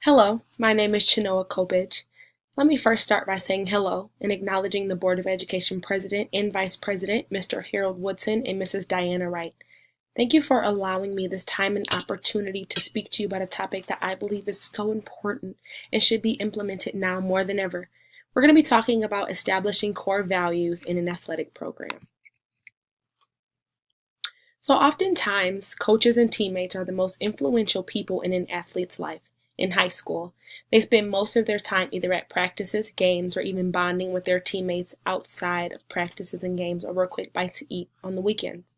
Hello, my name is Chinoa Kobich. Let me first start by saying hello and acknowledging the Board of Education President and Vice President, Mr. Harold Woodson and Mrs. Diana Wright. Thank you for allowing me this time and opportunity to speak to you about a topic that I believe is so important and should be implemented now more than ever. We're going to be talking about establishing core values in an athletic program. So oftentimes, coaches and teammates are the most influential people in an athlete's life. In high school, they spend most of their time either at practices, games, or even bonding with their teammates outside of practices and games over a quick bite to eat on the weekends.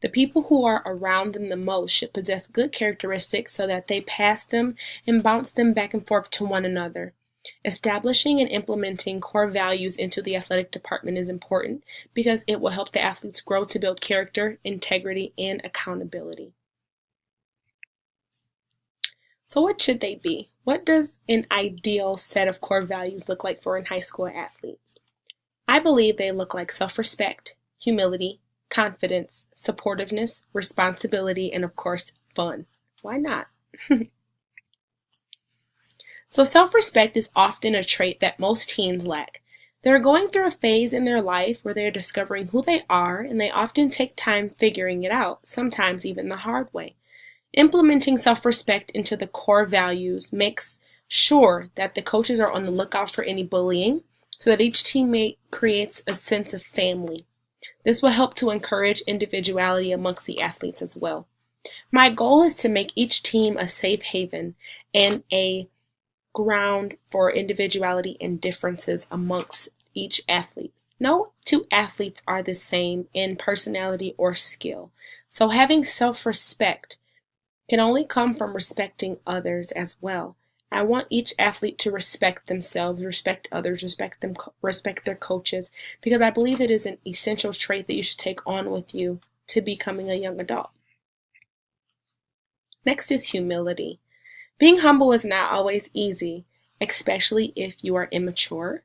The people who are around them the most should possess good characteristics so that they pass them and bounce them back and forth to one another. Establishing and implementing core values into the athletic department is important because it will help the athletes grow to build character, integrity, and accountability. So what should they be? What does an ideal set of core values look like for a high school athlete? I believe they look like self-respect, humility, confidence, supportiveness, responsibility, and of course, fun. Why not? So self-respect is often a trait that most teens lack. They're going through a phase in their life where they're discovering who they are, and they often take time figuring it out, sometimes even the hard way. Implementing self-respect into the core values makes sure that the coaches are on the lookout for any bullying so that each teammate creates a sense of family. This will help to encourage individuality amongst the athletes as well. My goal is to make each team a safe haven and a ground for individuality and differences amongst each athlete. No two athletes are the same in personality or skill. So having self-respect can only come from respecting others as well. I want each athlete to respect themselves, respect others, respect their coaches, because I believe it is an essential trait that you should take on with you to becoming a young adult. Next is humility. Being humble is not always easy, especially if you are immature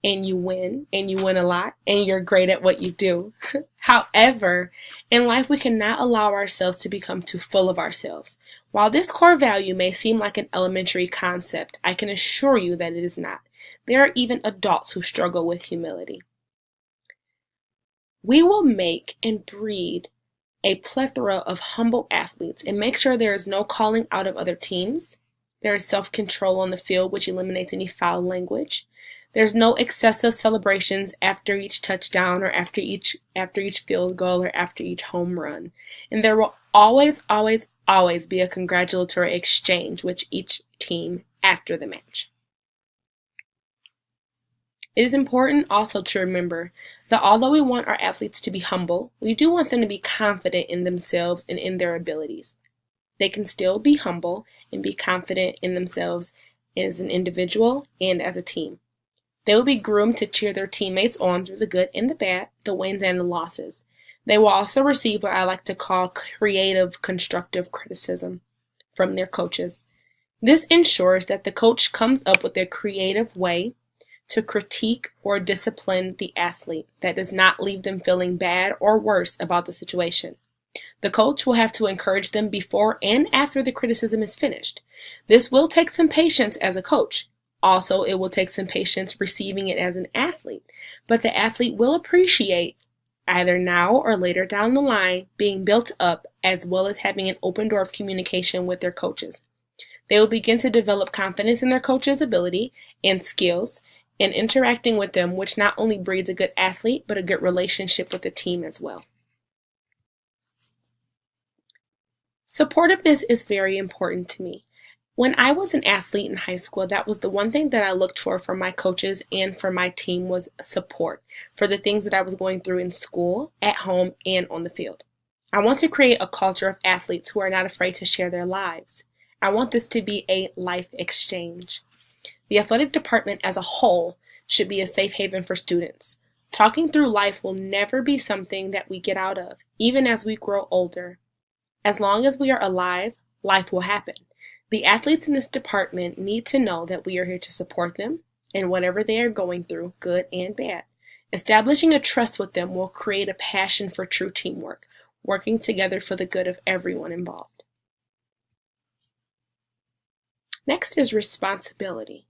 and you win a lot, and you're great at what you do. However, in life we cannot allow ourselves to become too full of ourselves. While this core value may seem like an elementary concept, I can assure you that it is not. There are even adults who struggle with humility. We will make and breed a plethora of humble athletes and make sure there is no calling out of other teams. There is self-control on the field, which eliminates any foul language. There's no excessive celebrations after each touchdown or after each field goal or after each home run. And there will always be a congratulatory exchange with each team after the match. It is important also to remember that although we want our athletes to be humble, we do want them to be confident in themselves and in their abilities. They can still be humble and be confident in themselves as an individual and as a team. They will be groomed to cheer their teammates on through the good and the bad, the wins and the losses. They will also receive what I like to call creative, constructive criticism from their coaches. This ensures that the coach comes up with a creative way to critique or discipline the athlete that does not leave them feeling bad or worse about the situation. The coach will have to encourage them before and after the criticism is finished. This will take some patience as a coach. Also, it will take some patience receiving it as an athlete, but the athlete will appreciate, either now or later down the line, being built up as well as having an open door of communication with their coaches. They will begin to develop confidence in their coach's ability and skills and interacting with them, which not only breeds a good athlete, but a good relationship with the team as well. Supportiveness is very important to me. When I was an athlete in high school, that was the one thing that I looked for from my coaches and for my team was support for the things that I was going through in school, at home, and on the field. I want to create a culture of athletes who are not afraid to share their lives. I want this to be a life exchange. The athletic department as a whole should be a safe haven for students. Talking through life will never be something that we get out of, even as we grow older. As long as we are alive, life will happen. The athletes in this department need to know that we are here to support them in whatever they are going through, good and bad. Establishing a trust with them will create a passion for true teamwork, working together for the good of everyone involved. Next is responsibility.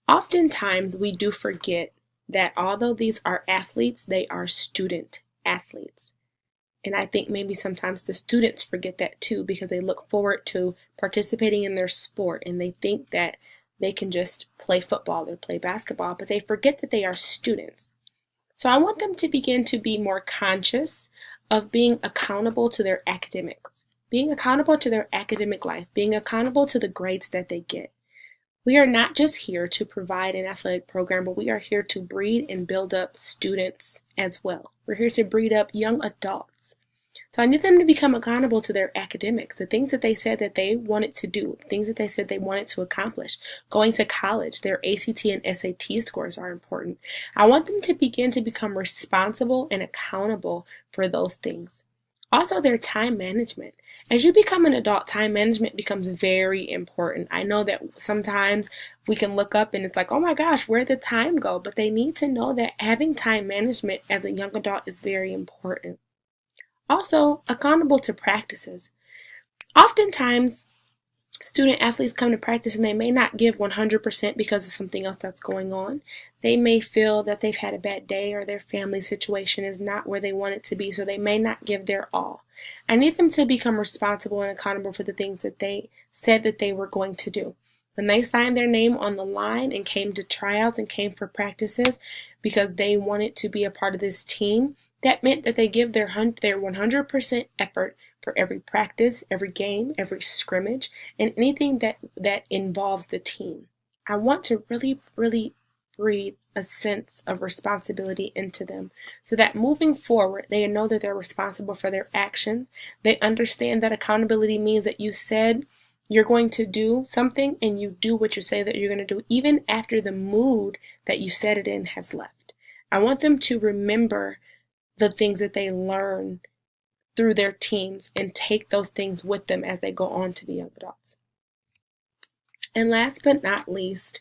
Oftentimes we do forget that although these are athletes, they are student athletes. And I think maybe sometimes the students forget that too, because they look forward to participating in their sport and they think that they can just play football or play basketball, but they forget that they are students. So I want them to begin to be more conscious of being accountable to their academics, being accountable to their academic life, being accountable to the grades that they get. We are not just here to provide an athletic program, but we are here to breed and build up students as well. We're here to breed up young adults. So I need them to become accountable to their academics, the things that they said that they wanted to do, things that they said they wanted to accomplish. Going to college, their ACT and SAT scores are important. I want them to begin to become responsible and accountable for those things. Also, their time management. As you become an adult, time management becomes very important. I know that sometimes we can look up and it's like, oh my gosh, where'd the time go? But they need to know that having time management as a young adult is very important. Also, accountable to practices. Oftentimes, student athletes come to practice and they may not give 100% because of something else that's going on. They may feel that they've had a bad day or their family situation is not where they want it to be, so they may not give their all. I need them to become responsible and accountable for the things that they said that they were going to do. When they signed their name on the line and came to tryouts and came for practices because they wanted to be a part of this team, that meant that they give their 100% effort for every practice, every game, every scrimmage, and anything that involves the team. I want to really breed a sense of responsibility into them so that moving forward, they know that they're responsible for their actions. They understand that accountability means that you said you're going to do something and you do what you say that you're going to do, even after the mood that you said it in has left. I want them to remember the things that they learn through their teams and take those things with them as they go on to be young adults. And last but not least,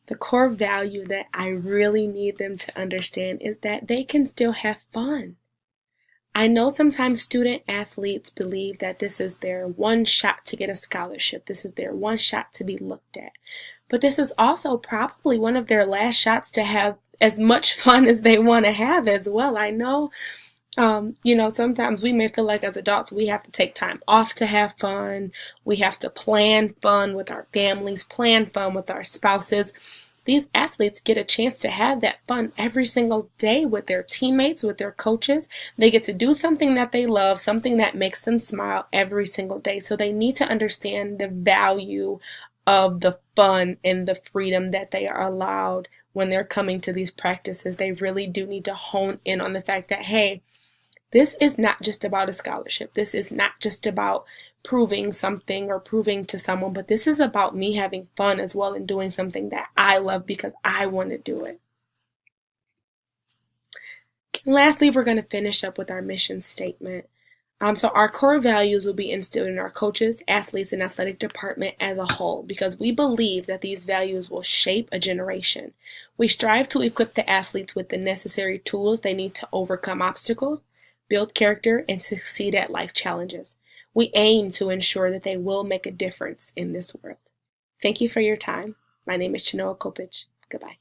the core value that I really need them to understand is that they can still have fun. I know sometimes student athletes believe that this is their one shot to get a scholarship. This is their one shot to be looked at. But this is also probably one of their last shots to have as much fun as they want to have as well. I know, sometimes we may feel like as adults we have to take time off to have fun. We have to plan fun with our families, plan fun with our spouses. These athletes get a chance to have that fun every single day with their teammates, with their coaches. They get to do something that they love, something that makes them smile every single day. So they need to understand the value of the fun and the freedom that they are allowed when they're coming to these practices. They really do need to hone in on the fact that, hey, this is not just about a scholarship. This is not just about proving something or proving to someone, but this is about me having fun as well and doing something that I love because I want to do it. And lastly, we're going to finish up with our mission statement. So our core values will be instilled in our coaches, athletes, and athletic department as a whole because we believe that these values will shape a generation. We strive to equip the athletes with the necessary tools they need to overcome obstacles, build character, and succeed at life challenges. We aim to ensure that they will make a difference in this world. Thank you for your time. My name is Chenoa Kopich. Goodbye.